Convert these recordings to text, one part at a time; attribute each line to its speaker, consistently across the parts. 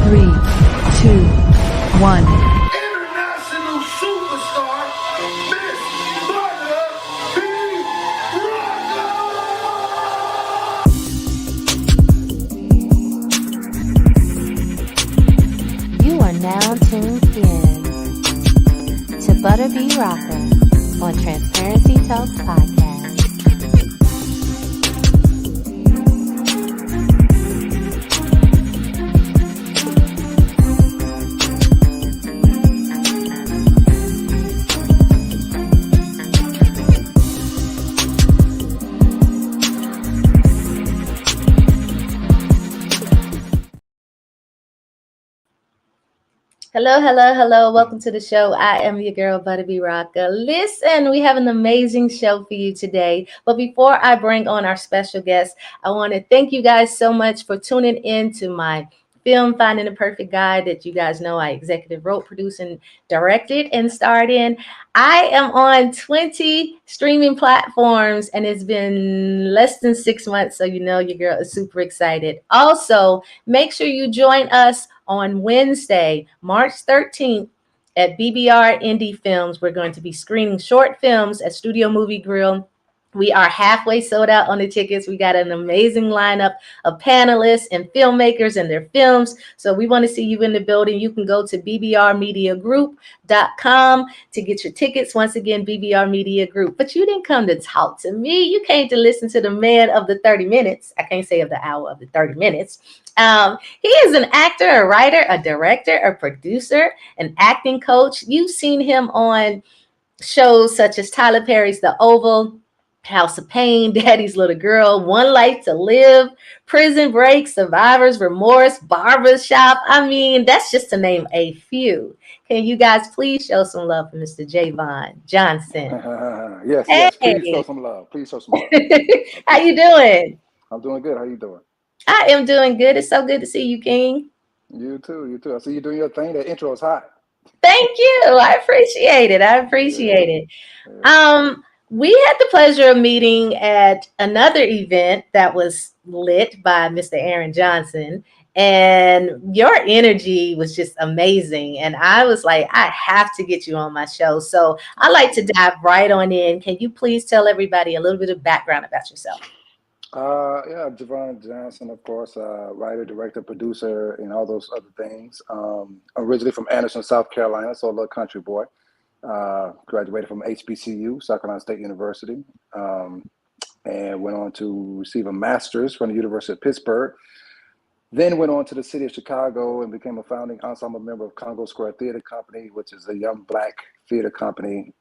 Speaker 1: 3, 2, 1.
Speaker 2: International superstar, Miss Butter B. Rocker!
Speaker 3: You are now tuned in to Butter B Rocker on Transparency Talks Podcast.
Speaker 4: Hello, hello, hello. Welcome to the show. I am your girl, Butterby Rocker. Listen, we have an amazing show for you today. But before I bring on our special guest, I want to thank you guys so much for tuning in to my film, Finding the Perfect Guy, that you guys know I executive wrote, produced, and directed and starred in. I am on 20 streaming platforms, and it's been less than 6 months, so you know your girl is super excited. Also, make sure you join us on Wednesday, March 13th at BBR Indie Films. We're going to be screening short films at Studio Movie Grill. We are halfway sold out on the tickets. We got an amazing lineup of panelists and filmmakers and their films. So we want to see you in the building. You can go to bbrmediagroup.com to get your tickets. Once again, BBR Media Group. But you didn't come to talk to me. You came to listen to the man of the 30 minutes. I can't say of the hour, of the 30 minutes. He is an actor, a writer, a director, a producer, an acting coach. You've seen him on shows such as Tyler Perry's The Oval, House of Payne, Daddy's Little Girl, One Life to Live, Prison Break, Survivor's Remorse, Barbershop. I mean, that's just to name a few. Can you guys please show some love for Mr. Javon Johnson?
Speaker 5: Yes,
Speaker 4: Hey.
Speaker 5: yes. Please show some love. Please show some love.
Speaker 4: How you doing?
Speaker 5: I'm doing good. How you doing?
Speaker 4: I am doing good. It's so good to see you, King.
Speaker 5: You too. You too. I see you doing your thing. That intro is hot.
Speaker 4: Thank you. I appreciate it.
Speaker 5: Yeah.
Speaker 4: We had the pleasure of meeting at another event that was lit by Mr. Aaron Johnson, and your energy was just amazing. And I was like, I have to get you on my show. So I like to dive right on in. Can you please tell everybody a little bit of background about yourself?
Speaker 5: Yeah, Javon Johnson, of course, writer, director, producer, and all those other things. Originally from Anderson, South Carolina, so a little country boy. Graduated from HBCU, South Carolina State University, and went on to receive a master's from the University of Pittsburgh. Then went on to the city of Chicago and became a founding ensemble member of Congo Square Theater Company, which is a young Black theater company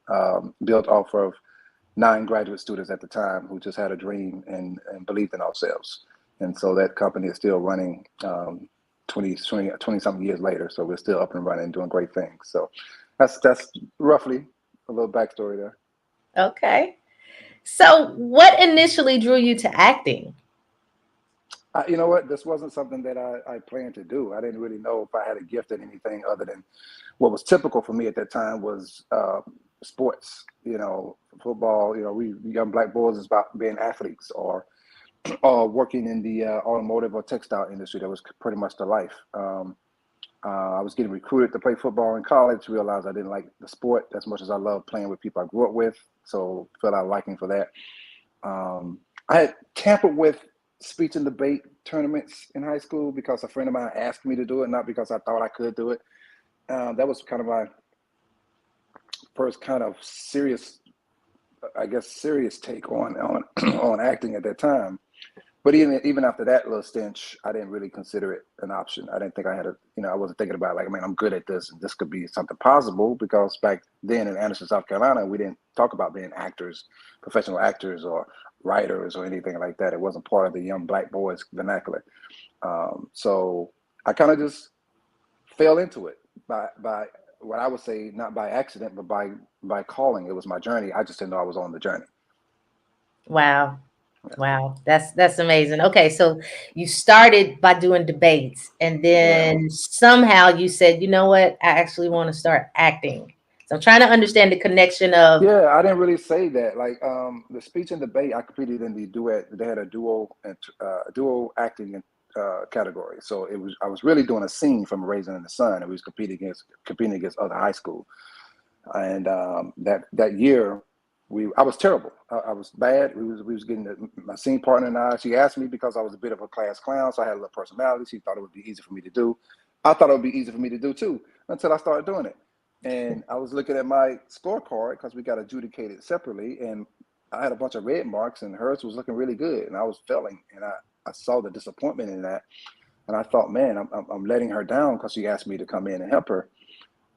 Speaker 5: built off of 9 graduate students at the time who just had a dream and believed in ourselves. And so that company is still running 20 something years later. So we're still up and running and doing great things. So that's roughly a little backstory there.
Speaker 4: Okay. So what initially drew you to acting?
Speaker 5: You know what? This wasn't something that I planned to do. I didn't really know if I had a gift in anything other than what was typical for me at that time was sports. You know, football. You know, we young Black boys is about being athletes or working in the automotive or textile industry. That was pretty much the life. I was getting recruited to play football in college. Realized I didn't like the sport as much as I loved playing with people I grew up with. So felt out liking for that. I had tampered with speech and debate tournaments in high school because a friend of mine asked me to do it, not because I thought I could do it. That was kind of my first kind of serious take on acting at that time. But even after that little stench, I didn't really consider it an option. I didn't think I had I wasn't thinking about like, man, I'm good at this and this could be something possible, because back then in Anderson, South Carolina, we didn't talk about being actors, professional actors or writers or anything like that. It wasn't part of the young Black boys vernacular. So I kind of just fell into it by what I would say, not by accident, but by calling. It was my journey. I just didn't know I was on the journey.
Speaker 4: Wow. Wow, that's amazing. Okay, so you started by doing debates, and then somehow you said, you know what, I actually want to start acting. So I'm trying to understand the connection of.
Speaker 5: Yeah, I didn't really say that. Like the speech and debate, I competed in the duet. They had a duo acting category. So I was really doing a scene from Raisin in the Sun, and we was competing against other high school. And that year, I was terrible. I was bad. We was getting my scene partner and I. She asked me because I was a bit of a class clown, so I had a little personality. She thought it would be easy for me to do. I thought it would be easy for me to do too, until I started doing it. And I was looking at my scorecard because we got adjudicated separately, and I had a bunch of red marks, and hers was looking really good, and I was failing, and I saw the disappointment in that, and I thought, man, I'm letting her down because she asked me to come in and help her.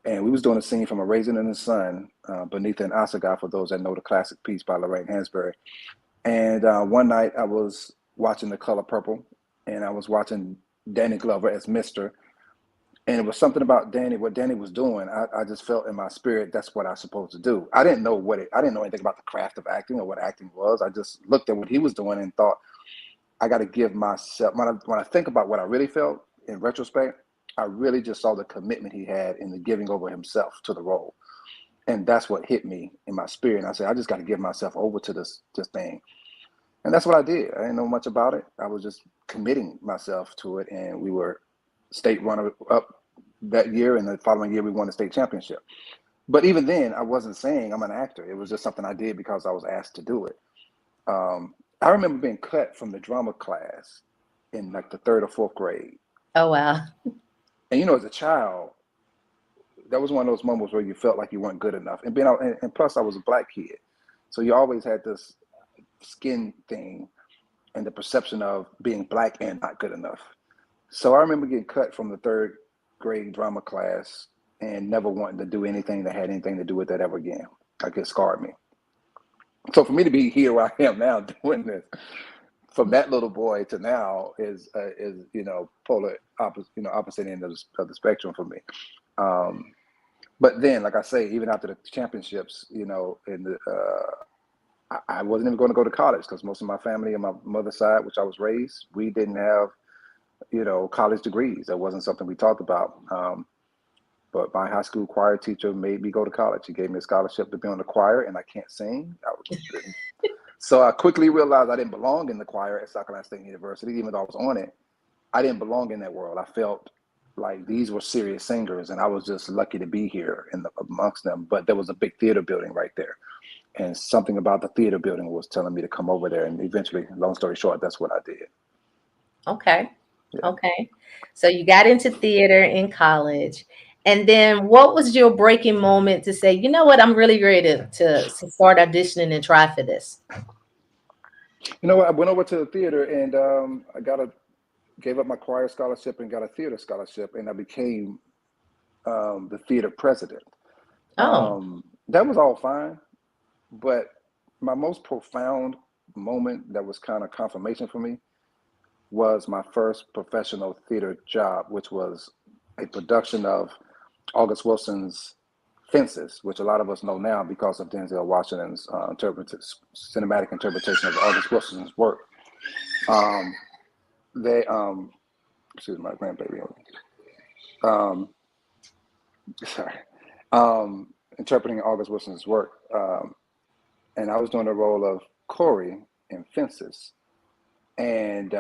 Speaker 5: And we was doing a scene from A Raisin in the Sun, Beneath an Assegai, for those that know the classic piece by Lorraine Hansberry. And one night I was watching The Color Purple, and I was watching Danny Glover as Mr. And it was something about what Danny was doing. I just felt in my spirit, that's what I was supposed to do. I didn't know anything about the craft of acting or what acting was. I just looked at what he was doing and thought, I got to give myself, when I think about what I really felt in retrospect, I really just saw the commitment he had in the giving over himself to the role. And that's what hit me in my spirit. And I said, I just got to give myself over to this thing. And that's what I did. I didn't know much about it. I was just committing myself to it. And we were state runner-up that year. And the following year, we won the state championship. But even then, I wasn't saying I'm an actor. It was just something I did because I was asked to do it. I remember being cut from the drama class in like the 3rd or 4th grade.
Speaker 4: Oh, wow.
Speaker 5: And, as a child, that was one of those moments where you felt like you weren't good enough. And plus, I was a black kid. So you always had this skin thing and the perception of being black and not good enough. So I remember getting cut from the 3rd grade drama class and never wanting to do anything that had anything to do with that ever again. Like, it scarred me. So for me to be here where I am now doing this, from that little boy to now is polar opposite end of the spectrum for me. But then, like I say, even after the championships, I wasn't even going to go to college because most of my family on my mother's side, which I was raised, we didn't have college degrees. That wasn't something we talked about. But my high school choir teacher made me go to college. He gave me a scholarship to be on the choir, and I can't sing. So I quickly realized I didn't belong in the choir at South Carolina State University, even though I was on it. I didn't belong in that world. I felt like these were serious singers, and I was just lucky to be here amongst them. But there was a big theater building right there, and something about the theater building was telling me to come over there. And eventually, long story short, that's what I did.
Speaker 4: Okay. Yeah. Okay. So you got into theater in college. And then what was your breaking moment to say, you know what, I'm really ready to start auditioning and try for this?
Speaker 5: I went over to the theater and gave up my choir scholarship and got a theater scholarship, and I became the theater president.
Speaker 4: Oh.
Speaker 5: That was all fine, but my most profound moment that was kind of confirmation for me was my first professional theater job, which was a production of August Wilson's Fences, which a lot of us know now because of Denzel Washington's cinematic interpretation of August Wilson's work. Excuse my grandbaby. Interpreting August Wilson's work, and I was doing the role of Corey in Fences, and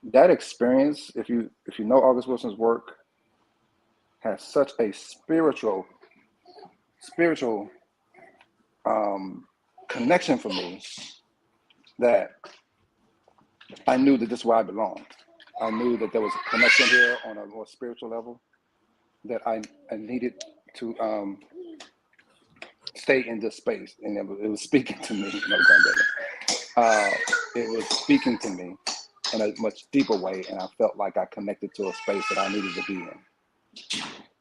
Speaker 5: that experience, if you know August Wilson's work, has such a spiritual connection for me that I knew that this is where I belonged. I knew that there was a connection here on a more spiritual level, that I needed to stay in this space, and it was speaking to me. It was speaking to me in a much deeper way, and I felt like I connected to a space that I needed to be in.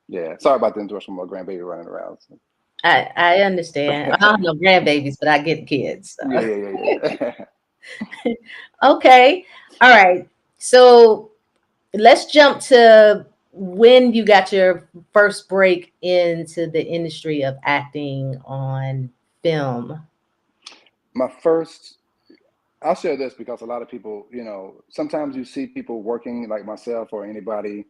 Speaker 5: Yeah, sorry about the interruption. My grandbaby running around. So.
Speaker 4: I understand. I don't know grandbabies, but I get kids. So.
Speaker 5: Yeah.
Speaker 4: Okay. All right. So let's jump to when you got your first break into the industry of acting on film.
Speaker 5: I'll share this because a lot of people, sometimes you see people working like myself or anybody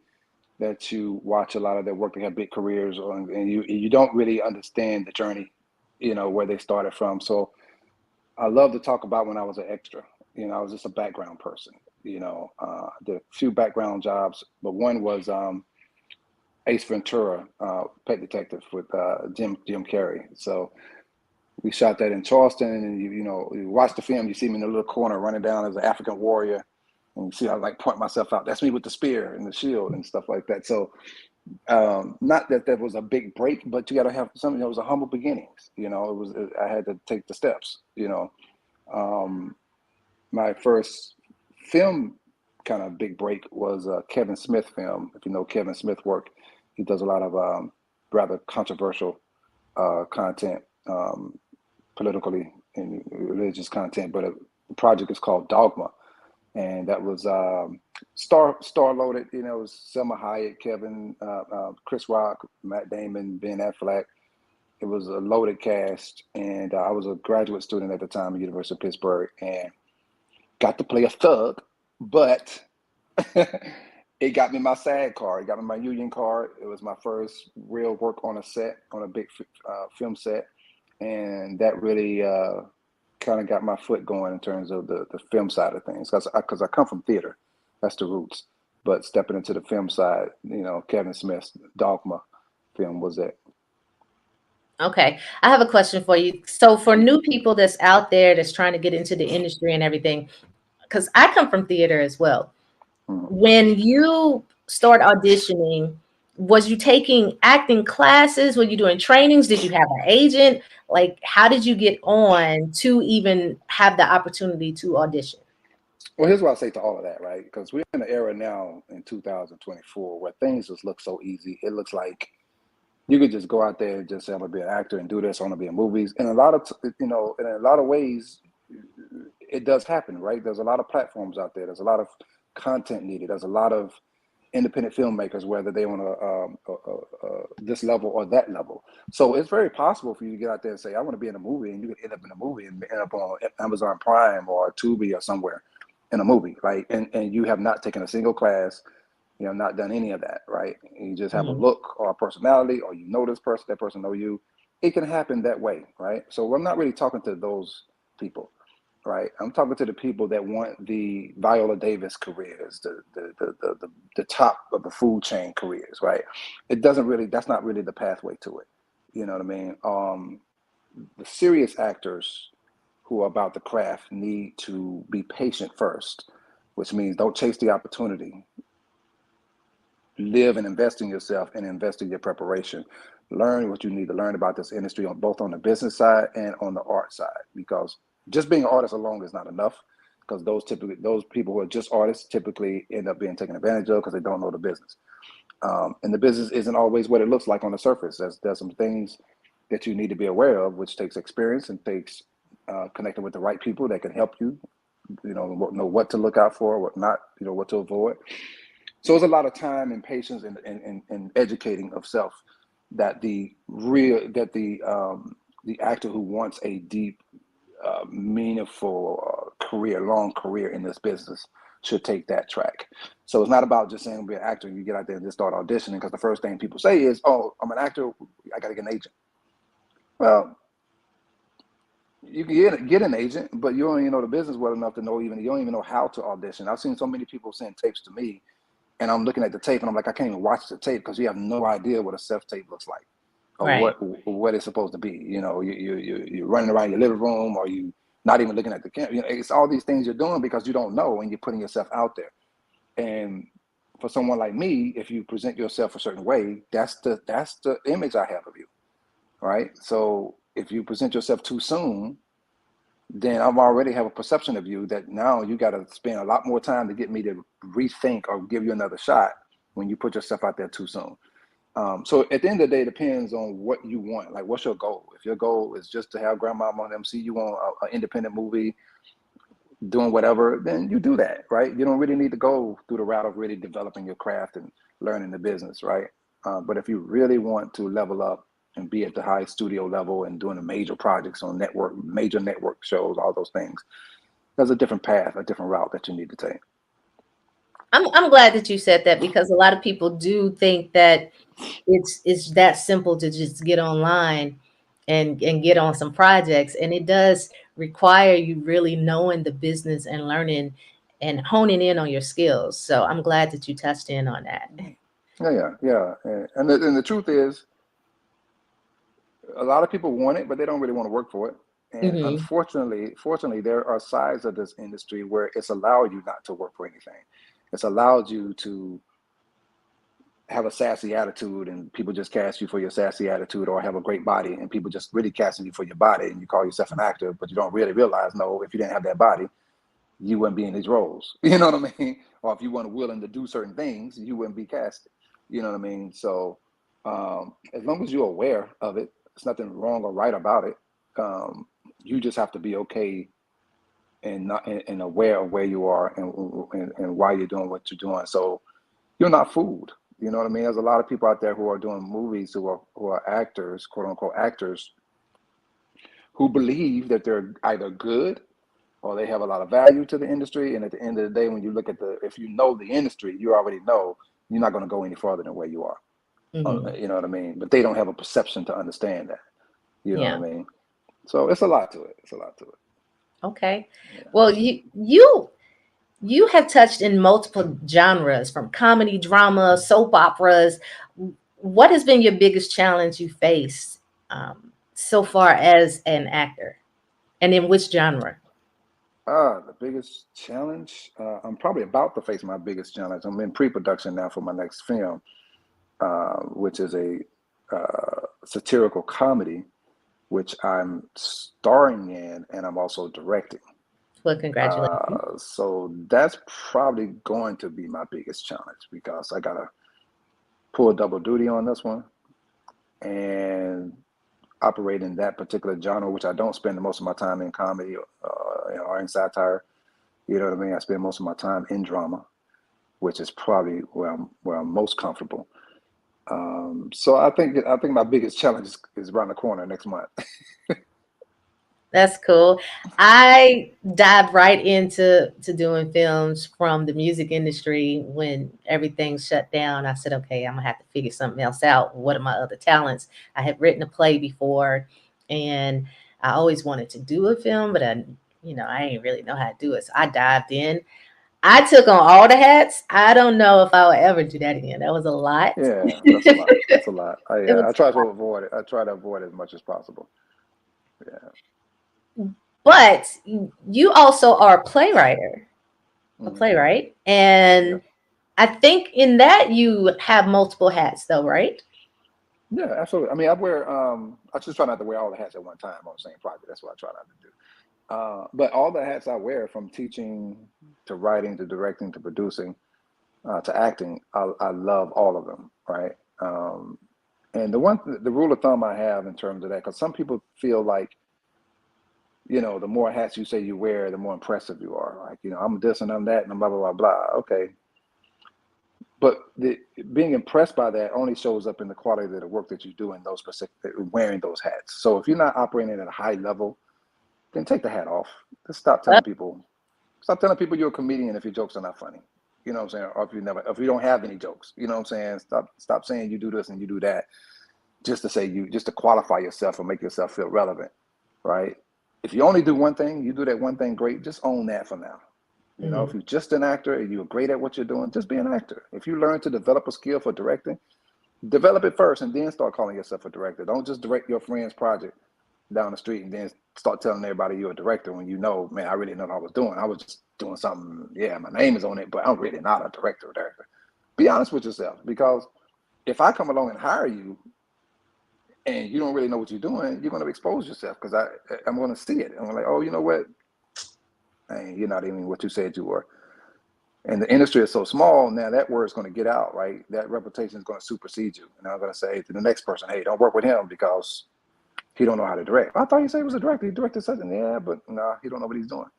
Speaker 5: that you watch a lot of their work, they have big careers, and you don't really understand the journey, where they started from. So I love to talk about when I was an extra. I was just a background person. Did a few background jobs, but one was Ace Ventura, Pet Detective with Jim Carrey. So we shot that in Charleston, and you watch the film, you see me in the little corner running down as an African warrior, and you see I like point myself out. That's me with the spear and the shield and stuff like that. So not that was a big break, but you got to have something that was a humble beginnings. I had to take the steps. My first film kind of big break was a Kevin Smith film. If you know Kevin Smith work, he does a lot of rather controversial content, politically and religious content. But the project is called Dogma, and that was star loaded. It was Selma Hayek, Kevin, Chris Rock, Matt Damon, Ben Affleck. It was a loaded cast, and I was a graduate student at the time at University of Pittsburgh, and got to play a thug, but it got me my SAG card. It got me my union card. It was my first real work on a set, on a big film set, and that really kind of got my foot going in terms of the film side of things. Because I come from theater, that's the roots. But stepping into the film side, Kevin Smith's Dogma film was it.
Speaker 4: Okay, I have a question for you. So for new people that's out there that's trying to get into the industry and everything, because I come from theater as well. When you start auditioning, was you taking acting classes? Were you doing trainings? Did you have an agent? Like, how did you get on to even have the opportunity to audition?
Speaker 5: Well, here's what I say to all of that, right? Because we're in an era now in 2024 where things just look so easy. It looks like you could just go out there and just say, I'm gonna be an actor and do this. I want to be in movies. And in a lot of ways, it does happen, right? There's a lot of platforms out there. There's a lot of content needed. There's a lot of independent filmmakers, whether they want this level or that level. So it's very possible for you to get out there and say, I want to be in a movie, and you could end up in a movie and end up on Amazon Prime or Tubi or somewhere in a movie, right? And you have not taken a single class, not done any of that, right? You just have a look or a personality, or this person, that person know you. It can happen that way, right? So I'm not really talking to those people, right? I'm talking to the people that want the Viola Davis careers, the top of the food chain careers, right? That's not really the pathway to it. You know what I mean? The serious actors who are about the craft need to be patient first, which means don't chase the opportunity. Live and invest in yourself and invest in your preparation. Learn what you need to learn about this industry both on the business side and on the art side, because just being an artist alone is not enough, because those people who are just artists typically end up being taken advantage of because they don't know the business. And the business isn't always what it looks like on the surface. There's some things that you need to be aware of, which takes experience and takes connecting with the right people that can help you, know what to look out for, what not, what to avoid. So it's a lot of time and patience and educating of self that the actor who wants a deep, meaningful long career in this business should take that track. So it's not about just saying be an actor and you get out there and just start auditioning, because the first thing people say is, oh, I'm an actor, I got to get an agent. Well, you can get an agent, but you don't even know the business well enough to know you don't even know how to audition. I've seen so many people send tapes to me, and I'm looking at the tape and I'm like, I can't even watch the tape because you have no idea what a self-tape looks like, or
Speaker 4: Right.
Speaker 5: what it's supposed to be. You're running around your living room, or you not even looking at the camera. It's all these things you're doing because you don't know, and you're putting yourself out there. And for someone like me, if you present yourself a certain way, that's the image I have of you, right? So if you present yourself too soon, then I'm already have a perception of you that now you got to spend a lot more time to get me to rethink or give you another shot when you put yourself out there too soon. So at the end of the day, it depends on what you want. Like, what's your goal? If your goal is just to have grandmama and them see you on an independent movie doing whatever, then you do that, right? You don't really need to go through the route of really developing your craft and learning the business, right? But if you really want to level up and be at the high studio level and doing the major projects on major network shows, all those things, there's a different path, a different route that you need to take.
Speaker 4: I'm glad that you said that, because a lot of people do think that it's that simple to just get online and get on some projects, and it does require you really knowing the business and learning and honing in on your skills. So I'm glad that you touched in on that.
Speaker 5: Yeah. And the truth is, a lot of people want it, but they don't really want to work for it. And
Speaker 4: Hmm.
Speaker 5: fortunately, there are sides of this industry where it's allowed you not to work for anything. It's allowed you to have a sassy attitude and people just cast you for your sassy attitude, or have a great body and people just really casting you for your body, and you call yourself an actor, but you don't really realize, no, if you didn't have that body, you wouldn't be in these roles. You know what I mean? Or if you weren't willing to do certain things, you wouldn't be casted. You know what I mean? So as long as you're aware of it, there's nothing wrong or right about it. You just have to be okay and not and aware of where you are and why you're doing what you're doing. So you're not fooled. You know what I mean? There's a lot of people out there who are doing movies who are actors, quote unquote actors, who believe that they're either good or they have a lot of value to the industry. And at the end of the day, when you look at if you know the industry, you already know you're not going to go any further than where you are.
Speaker 4: Hmm.
Speaker 5: You know what I mean? But they don't have a perception to understand that. You know what
Speaker 4: Yeah.
Speaker 5: I mean? So it's a lot to it. It's a lot to it.
Speaker 4: Okay.
Speaker 5: Yeah.
Speaker 4: Well, you have touched in multiple genres, from comedy, drama, soap operas. What has been your biggest challenge you faced so far as an actor, and in which genre?
Speaker 5: The biggest challenge. I'm probably about to face my biggest challenge. I'm in pre-production now for my next film, which is a satirical comedy, which I'm starring in, and I'm also directing.
Speaker 4: Well, congratulations.
Speaker 5: So that's probably going to be my biggest challenge, because I gotta pull double duty on this one and operate in that particular genre, which I don't spend most of my time in comedy or in satire. You know what I mean? I spend most of my time in drama, which is probably where I'm most comfortable. So I think my biggest challenge is around the corner next month.
Speaker 4: That's cool. I dived right into doing films from the music industry when everything shut down. I said, okay, I'm gonna have to figure something else out. What are my other talents? I had written a play before, and I always wanted to do a film, but I ain't really know how to do it. So I dived in. I took on all the hats. I don't know if I'll ever do that again. That was a lot.
Speaker 5: Yeah, that's a lot. That's a lot.
Speaker 4: It
Speaker 5: I
Speaker 4: was,
Speaker 5: try to avoid it. I try to avoid it as much as possible. Yeah.
Speaker 4: but you also are a playwright,
Speaker 5: Hmm.
Speaker 4: and
Speaker 5: Yes.
Speaker 4: I think in that you have multiple hats, though, right?
Speaker 5: Yeah, absolutely. I mean, I just try not to wear all the hats at one time on the same project. That's what I try not to do. But all the hats I wear, from teaching to writing to directing to producing to acting, I love all of them, right? And the rule of thumb I have in terms of that, because some people feel like, the more hats you say you wear, the more impressive you are. Like, I'm this and I'm that and I'm blah, blah, blah, blah. Okay. But being impressed by that only shows up in the quality of the work that you do in those specific, wearing those hats. So if you're not operating at a high level, then take the hat off. Just stop telling people you're a comedian if your jokes are not funny. You know what I'm saying? Or if you don't have any jokes. You know what I'm saying? Stop saying you do this and you do that just to qualify yourself or make yourself feel relevant, right? If you only do one thing, you do that one thing great, just own that for now.
Speaker 4: Mhm.
Speaker 5: If you're just an actor and you're great at what you're doing, just be an actor. If you learn to develop a skill for directing, develop it first and then start calling yourself a director. Don't just direct your friend's project down the street and then start telling everybody you're a director when man, I really know what I was doing. I was just doing something. Yeah, my name is on it, but I'm really not a director. Be honest with yourself, because if I come along and hire you and you don't really know what you're doing, you're going to expose yourself, because I'm going to see it. I'm like, oh, you know what? Hey, you're not even what you said you were. And the industry is so small now, that word is going to get out, right? That reputation is going to supersede you. And I'm going to say to the next person, hey, don't work with him because he don't know how to direct. I thought you said he was a director. He directed something. Yeah, but no, he don't know what he's doing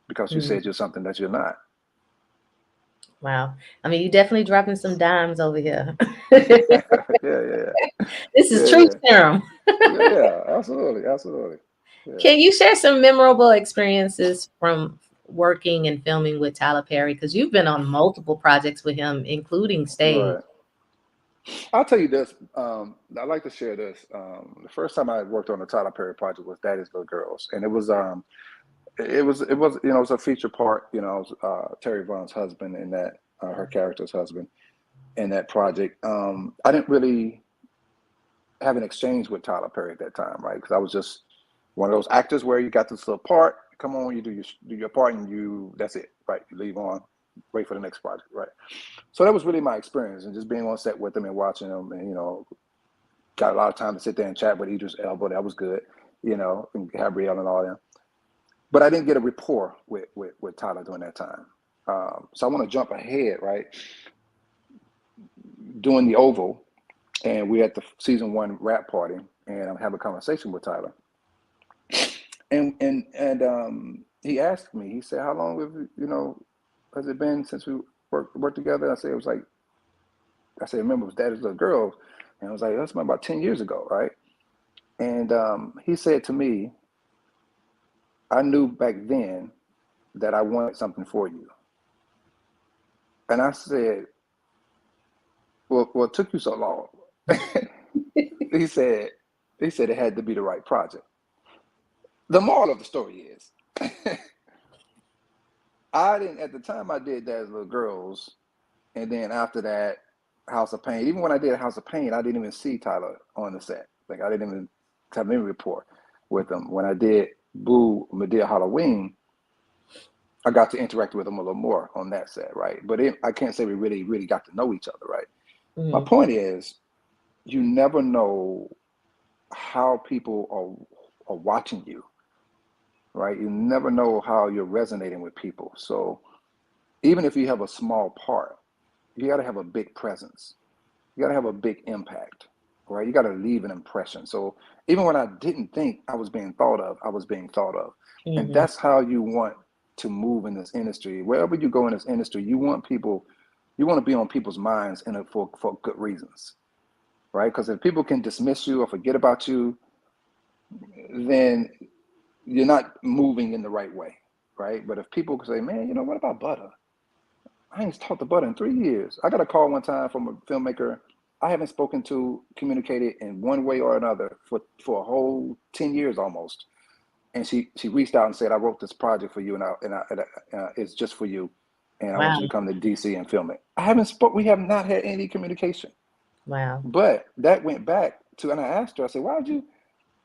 Speaker 5: because you
Speaker 4: Mhm.
Speaker 5: said you're something that you're not.
Speaker 4: Wow. I mean, you definitely dropping some dimes over here.
Speaker 5: Yeah.
Speaker 4: This is
Speaker 5: Yeah,
Speaker 4: truth
Speaker 5: yeah.
Speaker 4: serum.
Speaker 5: Yeah, absolutely. Yeah.
Speaker 4: Can you share some memorable experiences from working and filming with Tyler Perry? Because you've been on multiple projects with him, including stage.
Speaker 5: Right. I'll tell you this. I'd like to share this. The first time I worked on the Tyler Perry project was Daddy's Little Girls. And it was it was a feature part. Terry Vaughn's husband in that her character's husband in that project. I didn't really have an exchange with Tyler Perry at that time, right? Because I was just one of those actors where you got this little part. Come on, you do your part, and that's it, right? You leave on, wait for the next project, right? So that was really my experience, and just being on set with him and watching him, and got a lot of time to sit there and chat with Idris Elba. That was good, and Gabrielle and all that. But I didn't get a rapport with Tyler during that time. So I want to jump ahead, right? Doing the Oval, and we're at the season 1 wrap party, and I'm having a conversation with Tyler. And he asked me, he said, how long has it been since we worked together? I said, remember, it was Daddy's Little Girls. And I was like, that's about 10 years ago, right? And he said to me, I knew back then that I wanted something for you. And I said, well, what took you so long? He said it had to be the right project. The moral of the story is, I didn't, at the time I did Daddy's Little Girls, and then after that, House of Payne. Even when I did House of Payne, I didn't even see Tyler on the set. Like, I didn't even have any rapport with him. When I did Boo Medea Halloween, I got to interact with him a little more on that set, right? But I can't say we really, really got to know each other, right? Mm-hmm. My point is, you never know how people are watching you, right? You never know how you're resonating with people. So even if you have a small part, you got to have a big presence. You got to have a big impact, right? You got to leave an impression. So even when I didn't think I was being thought of, I was being thought of. Mm-hmm. And that's how you want to move in this industry. Wherever you go in this industry, you want to be on people's minds for good reasons, right? Because if people can dismiss you or forget about you, then you're not moving in the right way, right? But if people say, man, what about Butter? I ain't talked to Butter in 3 years. I got a call one time from a filmmaker I haven't communicated in one way or another for a whole 10 years almost. And she reached out and said, I wrote this project for you, and it's just for you. And I want you to come to DC and film it. We have not had any communication.
Speaker 4: Wow.
Speaker 5: But that went back to, and I asked her, I said, why'd you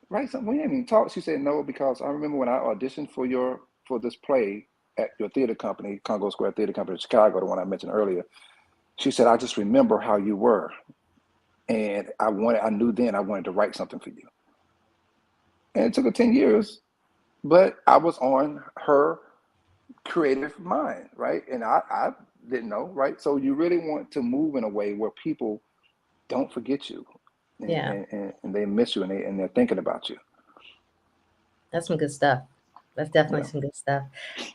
Speaker 5: write something? We didn't even talk. She said, no, because I remember when I auditioned for this play at your theater company, Congo Square Theater Company in Chicago, the one I mentioned earlier. She said, I just remember how you were. And I knew then I wanted to write something for you. And it took her 10 years, but I was on her creative mind, right? And I didn't know, right? So you really want to move in a way where people don't forget you. And they miss you, and they're thinking about you.
Speaker 4: That's some good stuff. That's definitely some good stuff.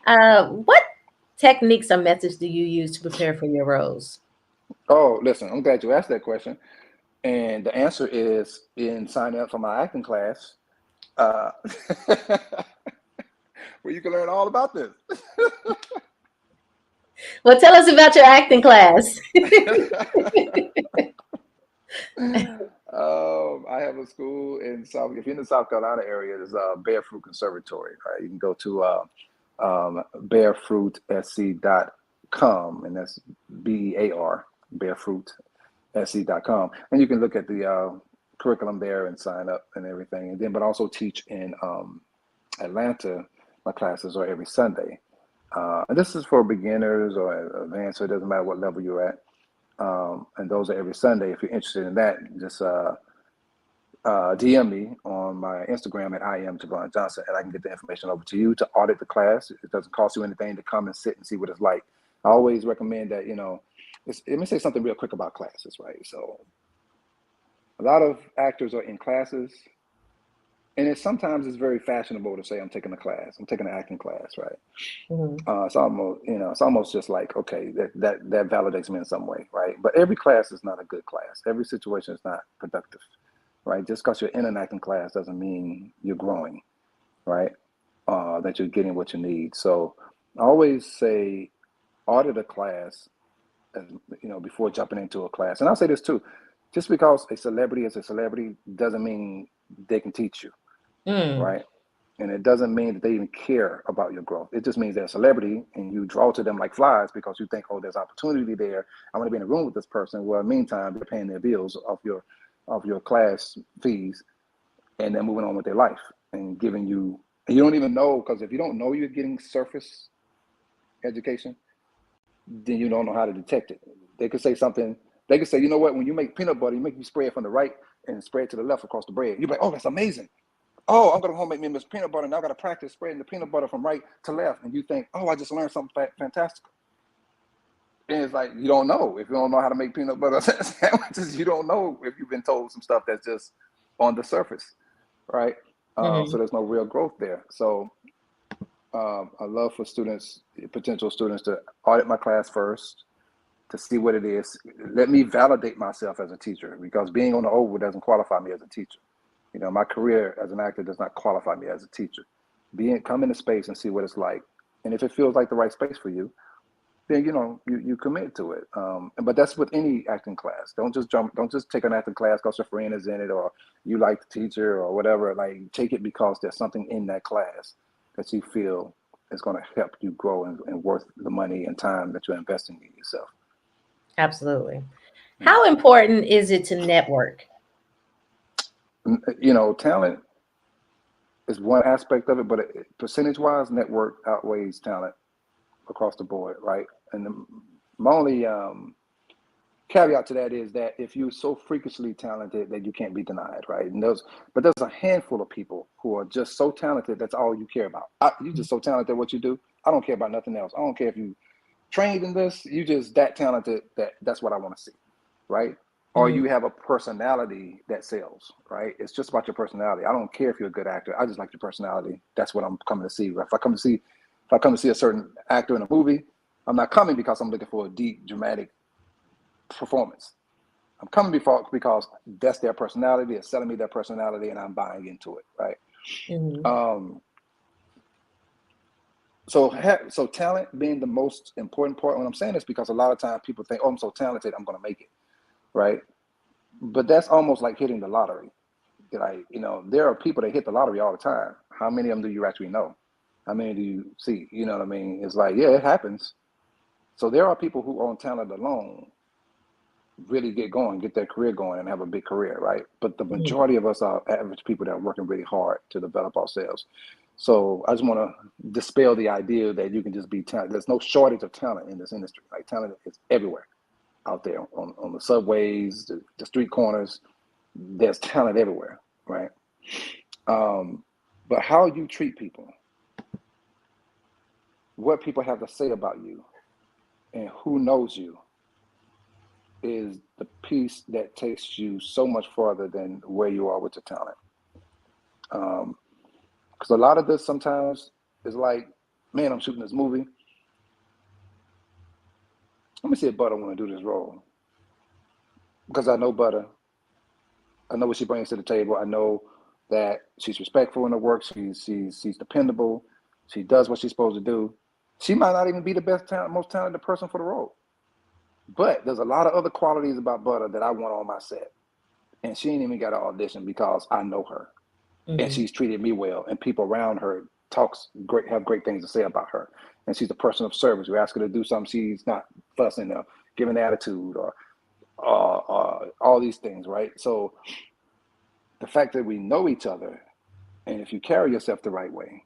Speaker 4: What techniques or methods do you use to prepare for your roles?
Speaker 5: Oh, listen, I'm glad you asked that question. And the answer is in signing up for my acting class, where you can learn all about this.
Speaker 4: Well, tell us about your acting class.
Speaker 5: I have a school in if you're in the South Carolina area, there's Bear Fruit Conservatory, right? You can go to bearfruitsc.com, and that's BEAR, bearfruitsc.com. And you can look at the curriculum there and sign up and everything. And then, but also teach in Atlanta. My classes are every Sunday. And this is for beginners or advanced, so it doesn't matter what level you're at. And those are every Sunday. If you're interested in that, just DM me on my Instagram at I am Javon Johnson, and I can get the information over to you to audit the class. It doesn't cost you anything to come and sit and see what it's like. I always recommend that, let me say something real quick about classes, right? So a lot of actors are in classes, and sometimes it's very fashionable to say, I'm taking a class, I'm taking an acting class, right? Mm-hmm. It's almost just like, okay, that validates me in some way, right? But every class is not a good class. Every situation is not productive, right? Just because you're in an acting class doesn't mean you're growing, right? That you're getting what you need. So I always say, audit a class, before jumping into a class. And I'll say this too, just because a celebrity is a celebrity doesn't mean they can teach you, right? And it doesn't mean that they even care about your growth. It just means they're a celebrity and you draw to them like flies because you think, oh, there's opportunity there. I want to be in a room with this person. Well, meantime, they're paying their bills off your class fees, and then moving on with their life and giving you, and you don't even know, because if you don't know you're getting surface education, then you don't know how to detect it. They could say something, they could say, you know what, when you make peanut butter, you spray it from the right and spray it to the left across the bread. You're like, oh, that's amazing. Oh, I'm going to home make me this peanut butter, and I've got to practice spreading the peanut butter from right to left. And you think, oh, I just learned something fantastic. And it's like, you don't know. If you don't know how to make peanut butter sandwiches, you don't know if you've been told some stuff that's just on the surface, right? So there's no real growth there. So I love for students, potential students, to audit my class first, to see what it is. Let me validate myself as a teacher, because being on the oval doesn't qualify me as a teacher. You know, my career as an actor does not qualify me as a teacher. Come into space and see what it's like. And if it feels like the right space for you, then, you know, you commit to it. But that's with any acting class. Don't just take an acting class because your friend is in it or you like the teacher or whatever. Like, take it because there's something in that class that you feel is going to help you grow and worth the money and time that you're investing in yourself.
Speaker 4: Absolutely. How important is it to network?
Speaker 5: You know, talent is one aspect of it, but percentage-wise, network outweighs talent across the board, right? And my only caveat to that is that if you're so freakishly talented that you can't be denied, right? But there's a handful of people who are just so talented, that's all you care about. You're just so talented at what you do, I don't care about nothing else. I don't care if you trained in this, you just that talented that's what I want to see, right? Or you have a personality that sells, right? It's just about your personality. I don't care if you're a good actor. I just like your personality. That's what I'm coming to see. If I come to see a certain actor in a movie, I'm not coming because I'm looking for a deep, dramatic performance. I'm coming because that's their personality. It's selling me their personality, and I'm buying into it, right? So talent being the most important part. When I'm saying this, because a lot of times people think, oh, I'm so talented, I'm going to make it, right? But that's almost like hitting the lottery. Like, you know, there are people that hit the lottery all the time. How many of them do you actually know? How many do you see? You know what I mean? It's like, yeah, it happens. So there are people who on talent alone really get their career going and have a big career, right? But the majority of us are average people that are working really hard to develop ourselves. So I just want to dispel the idea that you can just be talented. There's no shortage of talent in this industry. Like, talent is everywhere out there on the subways, the street corners. There's talent everywhere, right? But how you treat people, what people have to say about you, and who knows you is the piece that takes you so much farther than where you are with the talent. Because a lot of this sometimes is like, man, I'm shooting this movie. Let me see if Butter want to do this role. Because I know Butter. I know what she brings to the table. I know that she's respectful in her work. She's dependable. She does what she's supposed to do. She might not even be the most talented person for the role. But there's a lot of other qualities about Butter that I want on my set. And she ain't even got an audition because I know her. And she's treated me well. And people around her have great things to say about her. And she's a person of service. You ask her to do something, she's not fussing or giving attitude or all these things, right? So the fact that we know each other, and if you carry yourself the right way,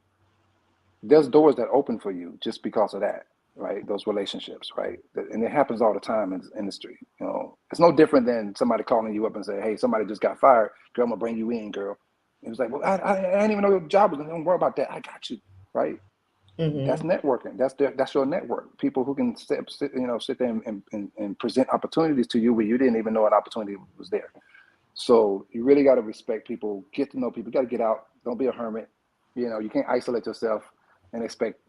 Speaker 5: there's doors that open for you just because of that, right? Those relationships, right? And it happens all the time in this industry. You know, it's no different than somebody calling you up and say, hey, somebody just got fired. Girl, I'm gonna bring you in, girl. It was like, well, I didn't even know your job was. Don't worry about that. I got you, right? That's networking. That's your network. People who can sit there and present opportunities to you where you didn't even know an opportunity was there. So you really got to respect people, get to know people. You got to get out. Don't be a hermit. You know, you can't isolate yourself and expect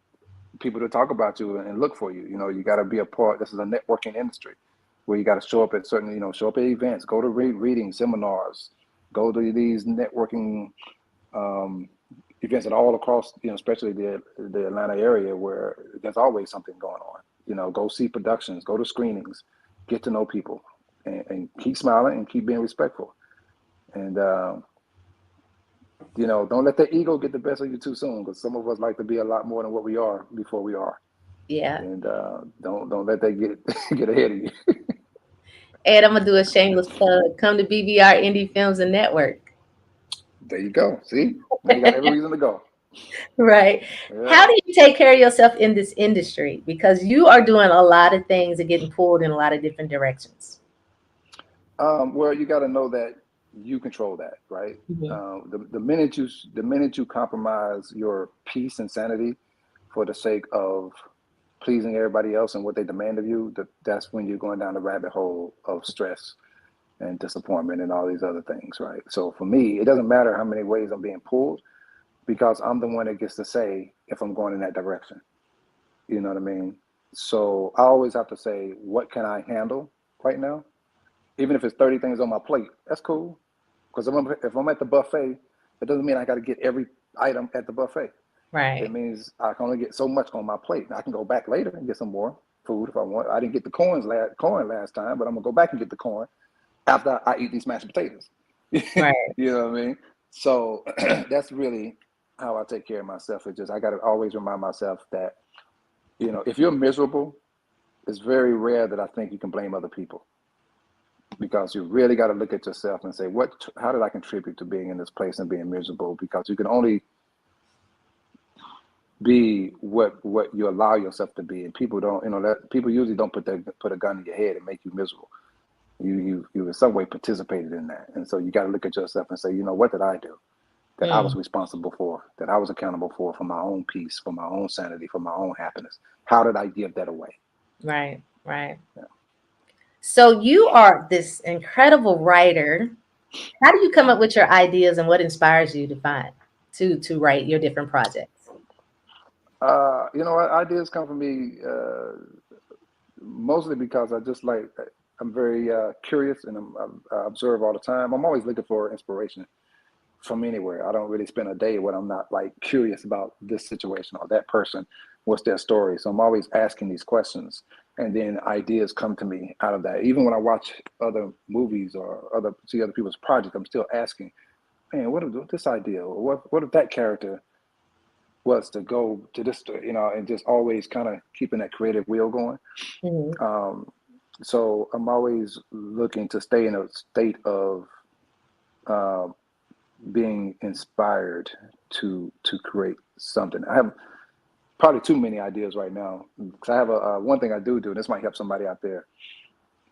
Speaker 5: people to talk about you and look for you. You know, you got to be a part. This is a networking industry where you got to show up at show up at events, go to readings, seminars, go to these networking events that all across, especially the Atlanta area where there's always something going on. You know, go see productions, go to screenings, get to know people, and keep smiling and keep being respectful. And don't let the ego get the best of you too soon, because some of us like to be a lot more than what we are before we are.
Speaker 4: Yeah.
Speaker 5: And don't let that get ahead of you.
Speaker 4: And I'm gonna do a shameless plug. Come to BBR Indie Films and Network.
Speaker 5: There you go. See, now you got every reason to go.
Speaker 4: Right. How
Speaker 5: Yeah.
Speaker 4: do you take care of yourself in this industry? Because you are doing a lot of things and getting pulled in a lot of different directions.
Speaker 5: Well, you got to know that you control that, right?
Speaker 4: Mhm.
Speaker 5: The minute you compromise your peace and sanity for the sake of pleasing everybody else and what they demand of you, that's when you're going down the rabbit hole of stress and disappointment and all these other things, right? So for me, it doesn't matter how many ways I'm being pulled, because I'm the one that gets to say if I'm going in that direction. You know what I mean? So I always have to say, what can I handle right now? Even if it's 30 things on my plate, that's cool. Because if I'm at the buffet, it doesn't mean I got to get every item at the buffet. It
Speaker 4: Right.
Speaker 5: means I can only get so much on my plate. Now, I can go back later and get some more food if I want. I didn't get the corn last time, but I'm gonna go back and get the corn after I eat these mashed potatoes.
Speaker 4: Right.
Speaker 5: You know what I mean? So that's really how I take care of myself. It's just I got to always remind myself that if you're miserable, it's very rare that I think you can blame other people, because you really got to look at yourself and say, how did I contribute to being in this place and being miserable? Because you can only be what you allow yourself to be, and people don't, people usually don't put a gun in your head and make you miserable. You in some way participated in that, and so you got to look at yourself and say, what did I do that I was
Speaker 4: Mm.
Speaker 5: responsible for, that I was accountable for my own peace, for my own sanity, for my own happiness? How did I give that away?
Speaker 4: Right. Right.
Speaker 5: Yeah.
Speaker 4: So you are this incredible writer. How do you come up with your ideas and what inspires you to write your different projects?
Speaker 5: Ideas come from me mostly because I'm very curious, and I observe all the time. I'm always looking for inspiration from anywhere. I don't really spend a day when I'm not like curious about this situation or that person, what's their story. So I'm always asking these questions, and then ideas come to me out of that. Even when I watch other movies or see other people's projects, I'm still asking, man, what if this idea, or what if that character was to go to this, and just always kind of keeping that creative wheel going.
Speaker 4: Mhm.
Speaker 5: Um, so I'm always looking to stay in a state of uh, being inspired to create something. I have probably too many ideas right now, because I have one thing I do, and this might help somebody out there,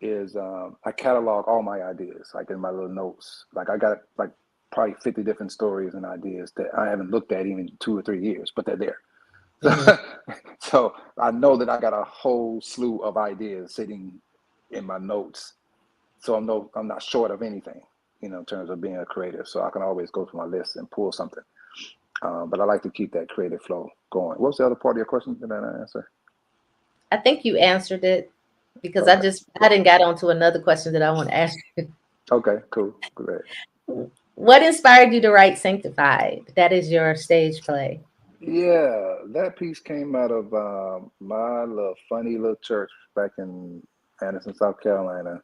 Speaker 5: is I catalog all my ideas, like in my little notes. Like I got like probably 50 different stories and ideas that I haven't looked at even in 2 or 3 years, but they're there.
Speaker 4: Mhm.
Speaker 5: So I know that I got a whole slew of ideas sitting in my notes. So I'm not short of anything, in terms of being a creative. So I can always go to my list and pull something. But I like to keep that creative flow going. What's the other part of your question? Did I answer?
Speaker 4: I think you answered it because
Speaker 5: Okay.
Speaker 4: I didn't got on to another question that I want to ask you.
Speaker 5: Okay, cool. Great.
Speaker 4: What inspired you to write Sanctified? That is your stage play.
Speaker 5: Yeah, that piece came out of my little funny little church back in Anderson, South Carolina.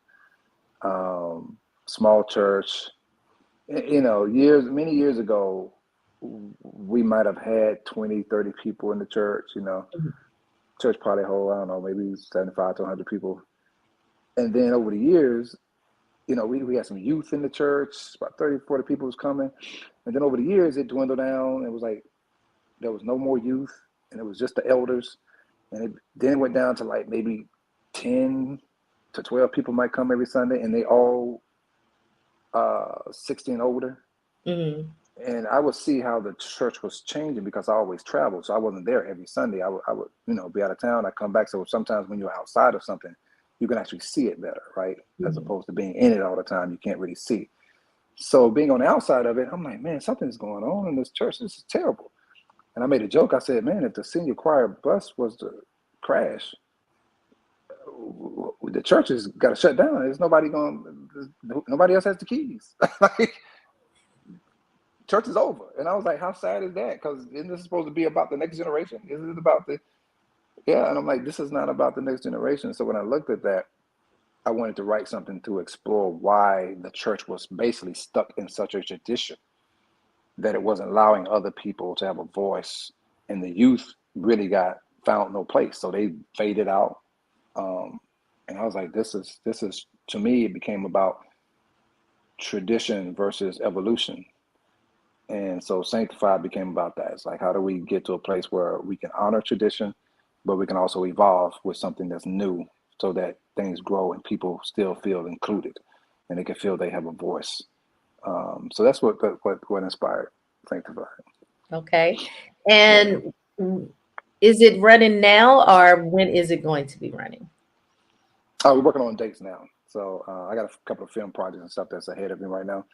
Speaker 5: Small church. Many years ago, we might have had 20, 30 people in the church.
Speaker 4: Mhm.
Speaker 5: Church probably hold, I don't know, maybe 75 to 100 people. And then over the years, we had some youth in the church, about 30, 40 people was coming. And then over the years, it dwindled down. It was like there was no more youth, and it was just the elders. And then it went down to like maybe 10 to 12 people might come every Sunday, and they all 60 and older.
Speaker 4: Mhm.
Speaker 5: And I would see how the church was changing, because I always traveled. So I wasn't there every Sunday. I would be out of town. I come back. So sometimes when you're outside of something, you can actually see it better, right? As
Speaker 4: Mhm.
Speaker 5: opposed to being in it all the time, you can't really see. So being on the outside of it, I'm like, man, something's going on in this church. This is terrible. And I made a joke. I said, man, if the senior choir bus was to crash, the church has got to shut down. There's nobody going. Nobody else has the keys. Like, church is over. And I was like, how sad is that? Because isn't this supposed to be about the next generation? Isn't it about the yeah? And I'm like, this is not about the next generation. So when I looked at that, I wanted to write something to explore why the church was basically stuck in such a tradition. that it wasn't allowing other people to have a voice, and the youth really found no place, so they faded out. And I was like, this is to me, it became about tradition versus evolution. And so Sanctified became about that. It's like, how do we get to a place where we can honor tradition, but we can also evolve with something that's new, so that things grow and people still feel included and they can feel they have a voice. So that's what inspired Sanctified.
Speaker 4: Okay. And is it running now, or when is it going to be running?
Speaker 5: We're working on dates now. So I got a couple of film projects and stuff that's ahead of me right now.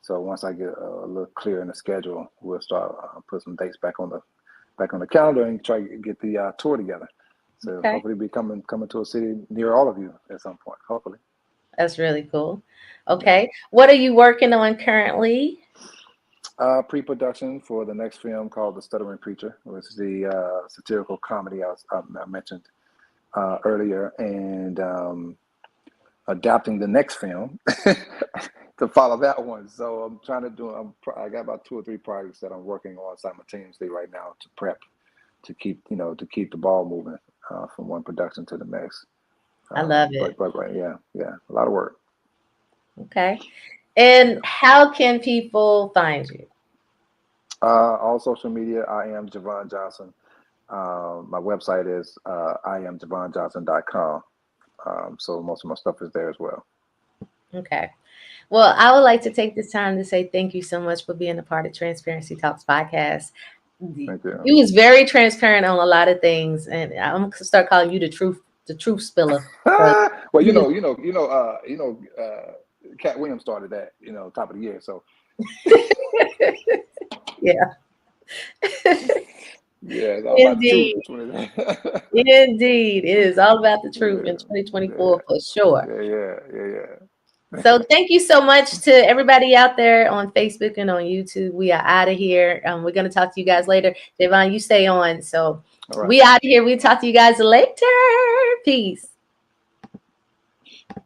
Speaker 5: So once I get a little clear in the schedule, we'll start put some dates back on the calendar and try to get the tour together. So hopefully be coming to a city near all of you at some point, hopefully.
Speaker 4: That's really cool. Okay. What are you working on currently?
Speaker 5: Pre-production for the next film called The Stuttering Preacher, which is the satirical comedy I mentioned earlier, and adapting the next film to follow that one. So I'm trying to I got about 2 or 3 projects that I'm working on simultaneously right now to prep, to keep the ball moving from one production to the next.
Speaker 4: I love it.
Speaker 5: But yeah, a lot of work.
Speaker 4: Okay. And how can people find you?
Speaker 5: All social media, I am Javon Johnson. My website is iamjavonjohnson.com. So most of my stuff is there as well.
Speaker 4: Okay. Well, I would like to take this time to say thank you so much for being a part of Transparency Talks podcast.
Speaker 5: Thank you.
Speaker 4: You was very transparent on a lot of things, and I'm gonna start calling you the truth spiller.
Speaker 5: Well, Cat Williams started that, top of the year. So
Speaker 4: yeah.
Speaker 5: Yeah, it's all
Speaker 4: Indeed.
Speaker 5: about the truth.
Speaker 4: Indeed. It is all about the truth in 2024 for sure.
Speaker 5: Yeah.
Speaker 4: So thank you so much to everybody out there on Facebook and on YouTube. We are out of here. We're going to talk to you guys later. Javon, you stay on. So we out of here. We talk to you guys later. Peace.